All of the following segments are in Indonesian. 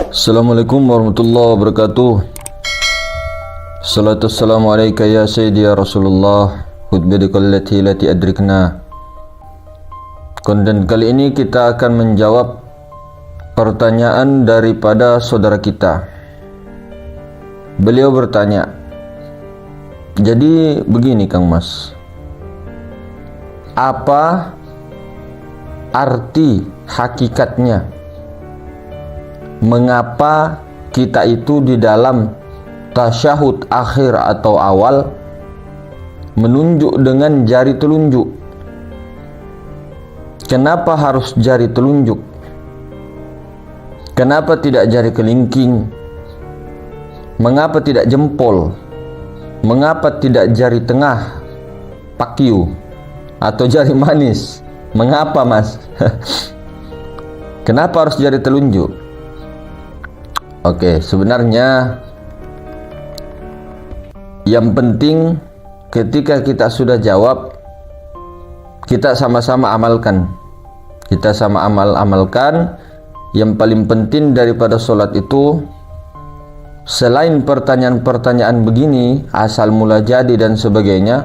Assalamualaikum warahmatullahi wabarakatuh. Salatu wassalamu alaika ya sayyidi ya Rasulullah, hudbidikal lati adrikna. Konten kali ini kita akan menjawab pertanyaan daripada saudara kita. Beliau bertanya, jadi begini Kang Mas, apa arti hakikatnya? Mengapa kita itu di dalam tasyahud akhir atau awal menunjuk dengan jari telunjuk? Kenapa harus jari telunjuk? Kenapa tidak jari kelingking? Mengapa tidak jempol? Mengapa tidak jari tengah, pakiu, atau jari manis? Mengapa Mas? Kenapa harus jari telunjuk? Oke, sebenarnya yang penting ketika kita sudah jawab, kita sama-sama amalkan. Kita sama amalkan. Yang paling penting daripada sholat itu, selain pertanyaan-pertanyaan begini, asal mula jadi dan sebagainya,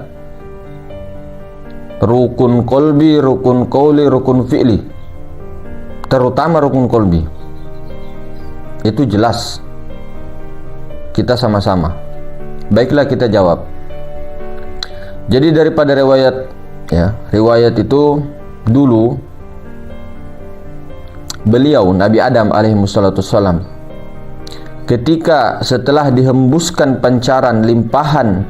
rukun kolbi, rukun qauli, rukun fi'li, terutama rukun kolbi, itu jelas kita sama-sama. Baiklah, kita jawab. Jadi daripada riwayat itu dulu beliau Nabi Adam alaihissalam ketika setelah dihembuskan pancaran limpahan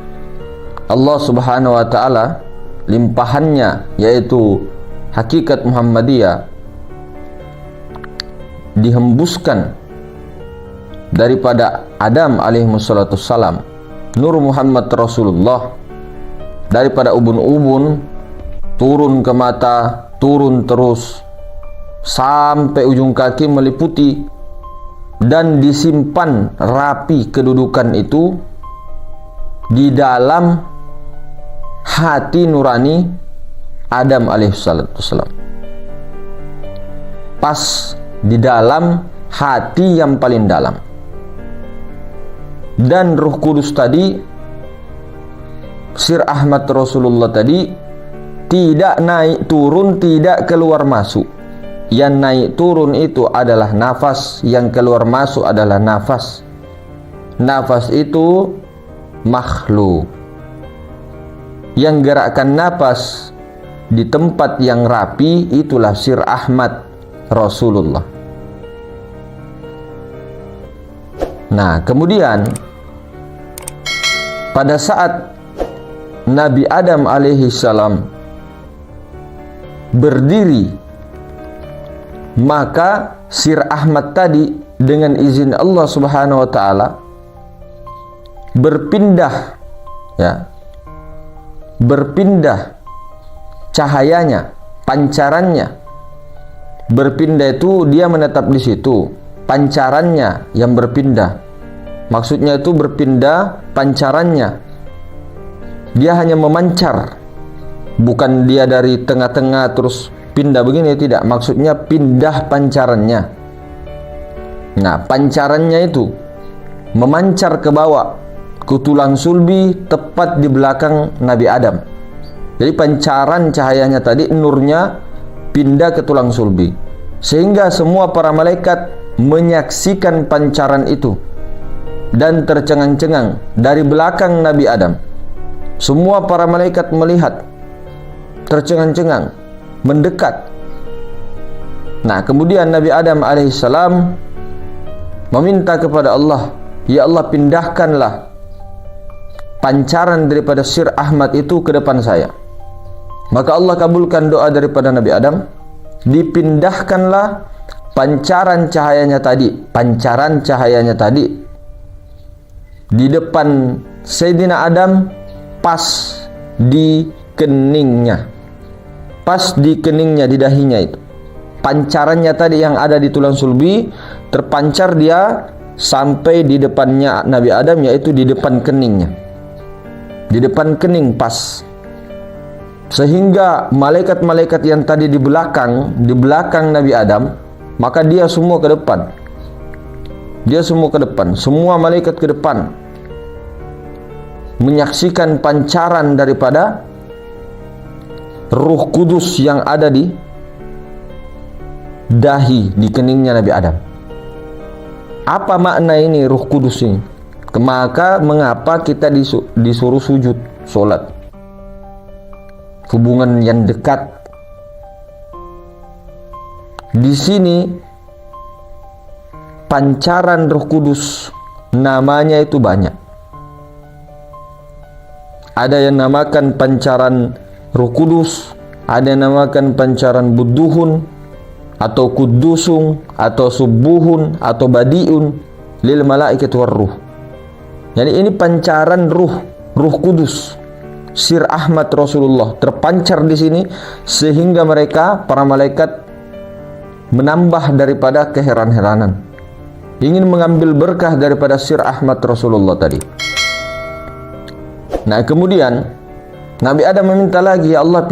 Allah subhanahu wa ta'ala, limpahannya yaitu hakikat Muhammadiyah, dihembuskan daripada Adam alaihissalam, Nur Muhammad Rasulullah, daripada ubun-ubun turun ke mata, turun terus sampai ujung kaki meliputi, dan disimpan rapi kedudukan itu di dalam hati nurani Adam alaihissalam, pas di dalam hati yang paling dalam. Dan Ruh Kudus tadi, Sir Ahmad Rasulullah tadi, tidak naik turun, tidak keluar masuk. Yang naik turun itu adalah nafas, yang keluar masuk adalah nafas. Nafas itu makhluk. Yang gerakkan nafas di tempat yang rapi itulah Sir Ahmad Rasulullah. Nah, kemudian pada saat Nabi Adam alaihissalam berdiri, maka Sir Ahmad tadi dengan izin Allah subhanahu wa ta'ala berpindah cahayanya, pancarannya. Berpindah itu dia menetap di situ, pancarannya yang berpindah. Maksudnya itu berpindah pancarannya. Dia hanya memancar, bukan dia dari tengah-tengah terus pindah begini, tidak. Maksudnya pindah pancarannya. Nah, pancarannya itu memancar ke bawah, ke tulang sulbi, tepat di belakang Nabi Adam. Jadi pancaran cahayanya tadi, nurnya pindah ke tulang sulbi, sehingga semua para malaikat menyaksikan pancaran itu dan tercengang-cengang dari belakang Nabi Adam. Semua para malaikat melihat, tercengang-cengang, mendekat. Nah, kemudian Nabi Adam alaihissalam meminta kepada Allah, ya Allah, pindahkanlah pancaran daripada Sir Ahmad itu ke depan saya. Maka Allah kabulkan doa daripada Nabi Adam, dipindahkanlah pancaran cahayanya tadi di depan Sayyidina Adam, pas di keningnya, di dahinya itu. Pancarannya tadi yang ada di tulang sulbi terpancar dia sampai di depannya Nabi Adam, yaitu di depan keningnya, di depan kening pas. Sehingga malaikat-malaikat yang tadi di belakang Nabi Adam, maka dia semua ke depan. Dia semua ke depan, semua malaikat ke depan, menyaksikan pancaran daripada Ruh Kudus yang ada di dahi, di keningnya Nabi Adam. Apa makna ini Ruh Kudus ini? Maka mengapa kita disuruh sujud, solat? Hubungan yang dekat. Di sini pancaran Roh Kudus namanya itu banyak. Ada yang namakan pancaran Roh Kudus, ada yang namakan pancaran Budduhun, atau Kudusung, atau Subuhun, atau Badiun lil malaikat war ruh. Jadi ini pancaran Ruh Kudus, Sir Ahmad Rasulullah terpancar di sini, sehingga mereka para malaikat menambah daripada keheran-heranan, ingin mengambil berkah daripada Sir Ahmad Rasulullah tadi. Nah, kemudian Nabi Adam meminta lagi, ya Allah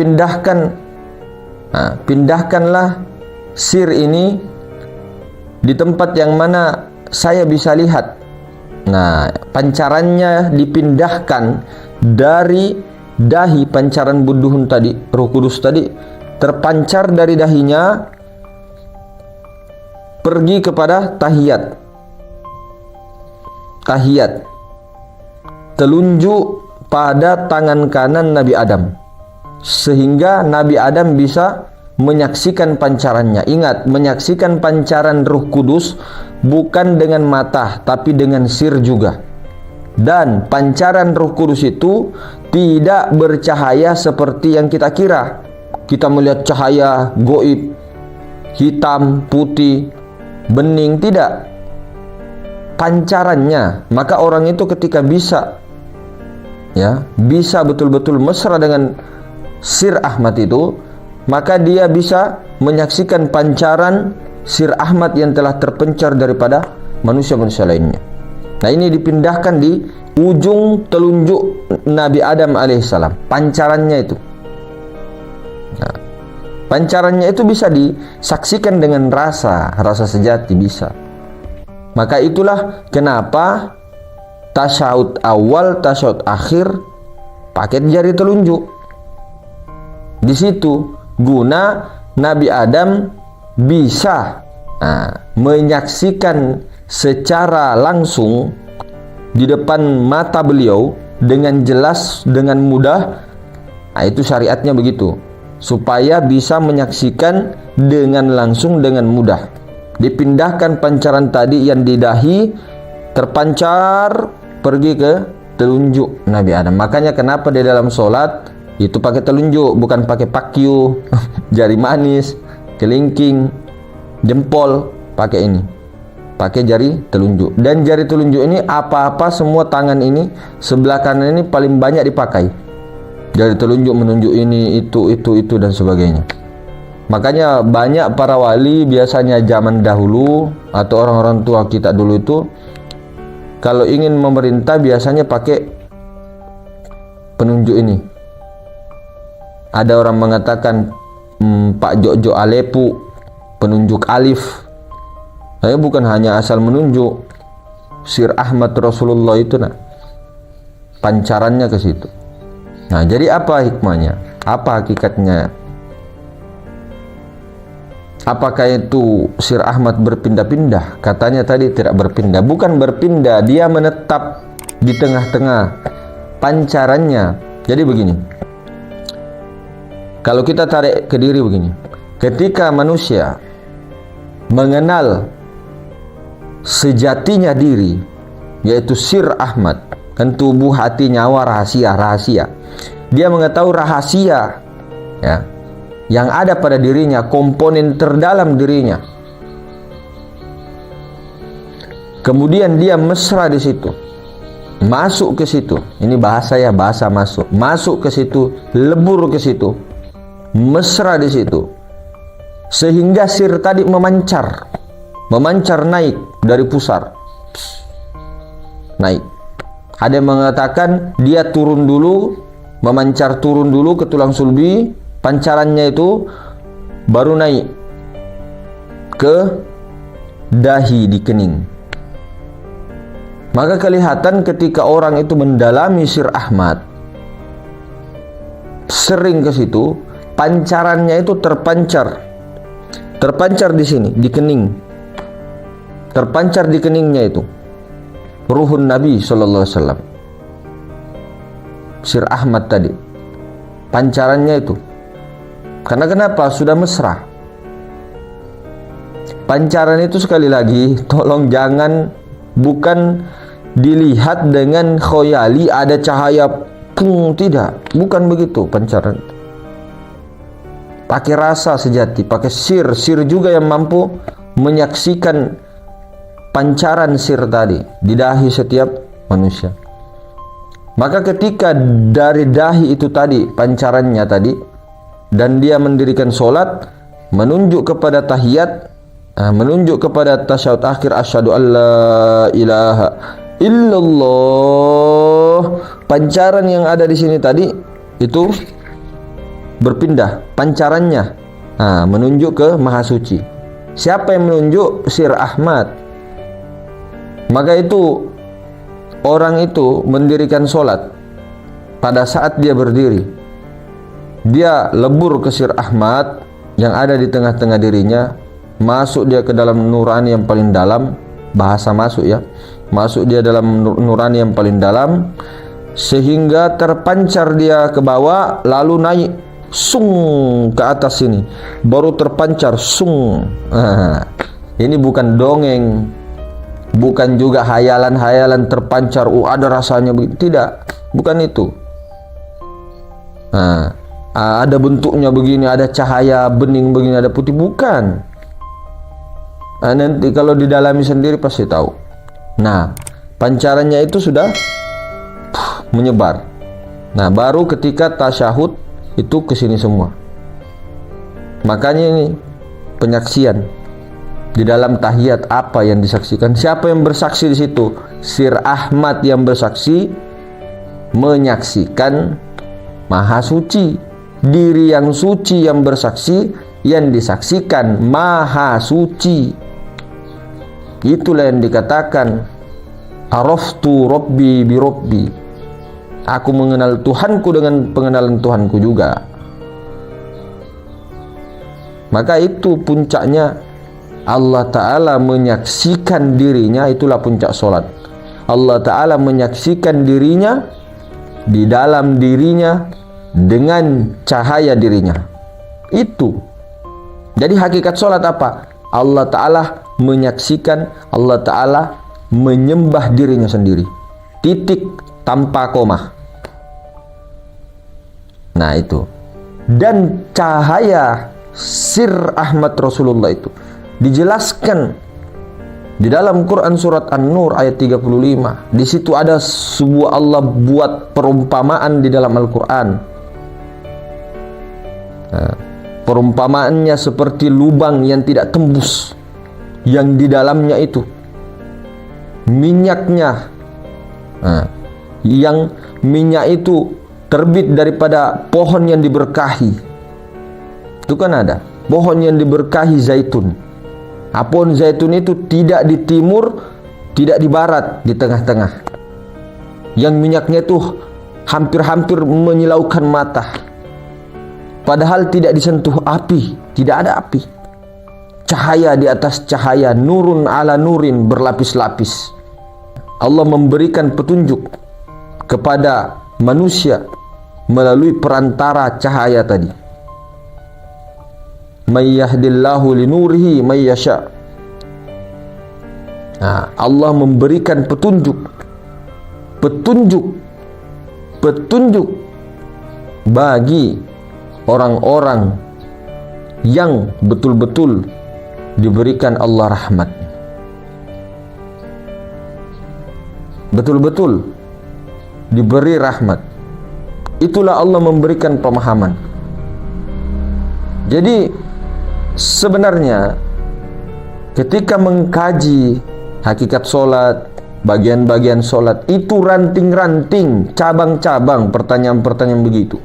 pindahkanlah sir ini di tempat yang mana saya bisa lihat. Nah, pancarannya dipindahkan dari dahi, pancaran Budduhun tadi, Roh Kudus tadi terpancar dari dahinya pergi kepada tahiyat, telunjuk pada tangan kanan Nabi Adam, sehingga Nabi Adam bisa menyaksikan pancarannya. Ingat, menyaksikan pancaran Ruh Kudus bukan dengan mata, tapi dengan sir juga. Dan pancaran Ruh Kudus itu tidak bercahaya seperti yang kita kira. Kita melihat cahaya goib, hitam, putih, bening, tidak. Pancarannya, maka orang itu ketika bisa betul-betul mesra dengan Sir Ahmad itu, maka dia bisa menyaksikan pancaran Sir Ahmad yang telah terpencar daripada manusia-manusia lainnya. Nah, ini dipindahkan di ujung telunjuk Nabi Adam alaihissalam, pancarannya itu. Nah, pancarannya itu bisa disaksikan dengan rasa sejati, bisa. Maka itulah kenapa tasyahud awal, tasyahud akhir pakai jari telunjuk. Di situ guna Nabi Adam bisa menyaksikan secara langsung di depan mata beliau dengan jelas, dengan mudah. Nah, itu syariatnya begitu, supaya bisa menyaksikan dengan langsung, dengan mudah. Dipindahkan pancaran tadi yang di dahi, terpancar pergi ke telunjuk Nabi Adam. Makanya kenapa di dalam sholat itu pakai telunjuk, bukan pakai pakyu, jari manis, kelingking, jempol, pakai ini, pakai jari telunjuk. Dan jari telunjuk ini apa-apa semua tangan ini sebelah kanan ini paling banyak dipakai. Jari telunjuk menunjuk ini, itu dan sebagainya. Makanya banyak para wali biasanya zaman dahulu atau orang-orang tua kita dulu itu kalau ingin memerintah biasanya pakai penunjuk ini. Ada orang mengatakan Pak Jojo Alepu, penunjuk alif. Saya bukan hanya asal menunjuk, Sir Ahmad Rasulullah itu pancarannya ke situ. Nah, jadi apa hikmahnya? Apa hakikatnya? Apakah itu Sir Ahmad berpindah-pindah? Katanya tadi tidak berpindah. Bukan berpindah, dia menetap di tengah-tengah pancarannya. Jadi begini, kalau kita tarik ke diri begini, ketika manusia mengenal sejatinya diri, yaitu Sir Ahmad, kan tubuh, hati, nyawa, rahasia. Dia mengetahui rahasia yang ada pada dirinya, komponen terdalam dirinya. Kemudian dia mesra di situ, masuk ke situ. Ini bahasa masuk ke situ, lebur ke situ, mesra di situ, sehingga sir tadi memancar naik dari pusar, naik. Ada yang mengatakan dia turun dulu, memancar turun dulu ke tulang sulbi, pancarannya itu baru naik ke dahi di kening. Maka kelihatan ketika orang itu mendalami Sir Ahmad, sering ke situ, pancarannya itu terpancar di sini, di kening, terpancar di keningnya itu ruhun Nabi Sallallahu Alaihi Wasallam. Sir Ahmad tadi, pancarannya itu. Karena kenapa? Sudah mesra. Pancaran itu sekali lagi, tolong jangan, bukan dilihat dengan khoyali ada cahaya pung, tidak, bukan begitu pancaran. Pakai rasa sejati, pakai sir juga yang mampu menyaksikan pancaran sir tadi di dahi setiap manusia. Maka ketika dari dahi itu tadi pancarannya tadi, dan dia mendirikan solat, menunjuk kepada tahiyat, menunjuk kepada tasyahud akhir, asyhadu alla ilaha illallah, pancaran yang ada di sini tadi itu berpindah pancarannya, menunjuk ke Maha Suci. Siapa yang menunjuk? Sir Ahmad. Maka itu orang itu mendirikan solat, pada saat dia berdiri, dia lebur ke Sir Ahmad yang ada di tengah-tengah dirinya, masuk dia ke dalam nurani yang paling dalam, bahasa masuk ya, masuk dia dalam nurani yang paling dalam, sehingga terpancar dia ke bawah, lalu naik sung ke atas sini, baru terpancar sung. Ini bukan dongeng, bukan juga hayalan-hayalan terpancar, ada rasanya begitu, tidak, bukan itu. Ada bentuknya begini, ada cahaya bening begini, ada putih, bukan. Nanti kalau didalami sendiri pasti tahu. Nah, pancarannya itu sudah menyebar. Nah, baru ketika tasyahud itu ke sini semua. Makanya ini penyaksian di dalam tahiyat, apa yang disaksikan? Siapa yang bersaksi di situ? Sir Ahmad yang bersaksi, menyaksikan Maha Suci. Diri yang suci yang bersaksi, yang disaksikan Maha Suci. Itulah yang dikatakan araftu rabbi bi rabbi. Aku mengenal Tuhanku dengan pengenalan Tuhanku juga. Maka itu puncaknya Allah Ta'ala menyaksikan dirinya, itulah puncak solat. Allah Ta'ala menyaksikan dirinya di dalam dirinya dengan cahaya dirinya. Itu. Jadi hakikat solat apa? Allah Ta'ala menyaksikan, Allah Ta'ala menyembah dirinya sendiri. Titik, tanpa koma. Nah itu. Dan cahaya Sir Ahmad Rasulullah itu dijelaskan di dalam Quran surat An-Nur ayat 35. Di situ ada sebuah, Allah buat perumpamaan di dalam Al-Quran. Perumpamaannya seperti lubang yang tidak tembus, yang di dalamnya itu minyaknya, yang minyak itu terbit daripada pohon yang diberkahi. Itu kan ada pohon yang diberkahi zaitun. Pohon zaitun itu tidak di timur, tidak di barat, di tengah-tengah, yang minyaknya itu hampir-hampir menyilaukan mata. Padahal tidak disentuh api, tidak ada api. Cahaya di atas cahaya, nurun ala nurin, berlapis-lapis. Allah memberikan petunjuk kepada manusia melalui perantara cahaya tadi. May yahdillahu linurihi may yasha. Allah memberikan petunjuk bagi orang-orang yang betul-betul diberikan Allah rahmat, betul-betul diberi rahmat. Itulah Allah memberikan pemahaman. Jadi sebenarnya ketika mengkaji hakikat solat, bagian-bagian solat, itu ranting-ranting, cabang-cabang pertanyaan-pertanyaan begitu.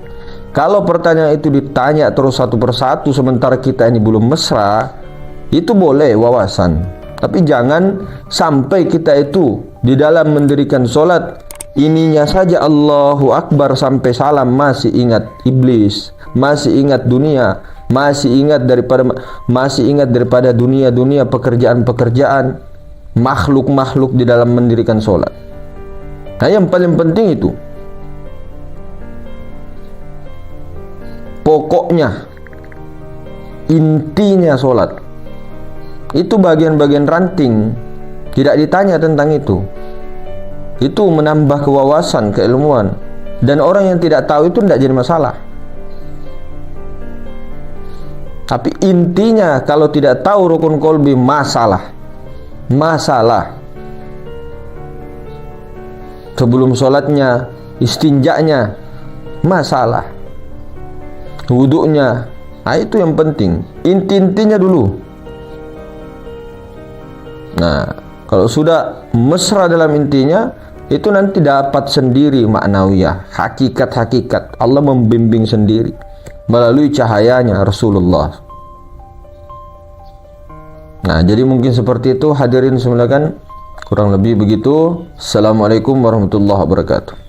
Kalau pertanyaan itu ditanya terus satu persatu sementara kita ini belum mesra, itu boleh wawasan. Tapi jangan sampai kita itu di dalam mendirikan sholat, ininya saja Allahu Akbar sampai salam masih ingat iblis, masih ingat dunia, masih ingat daripada dunia pekerjaan-pekerjaan, makhluk-makhluk di dalam mendirikan sholat. Nah, yang paling penting itu pokoknya, intinya sholat. Itu bagian-bagian ranting tidak ditanya tentang itu. Itu menambah kewawasan, keilmuan, dan orang yang tidak tahu itu tidak jadi masalah. Tapi intinya kalau tidak tahu rukun qalbi, masalah. Sebelum sholatnya, istinjaknya, masalah. Wuduknya, nah itu yang penting. Inti-intinya dulu. Nah, kalau sudah mesra dalam intinya, itu nanti dapat sendiri maknawiyah, hakikat-hakikat. Allah membimbing sendiri melalui cahayanya Rasulullah. Nah, jadi mungkin seperti itu hadirin sekalian, kurang lebih begitu. Assalamualaikum warahmatullahi wabarakatuh.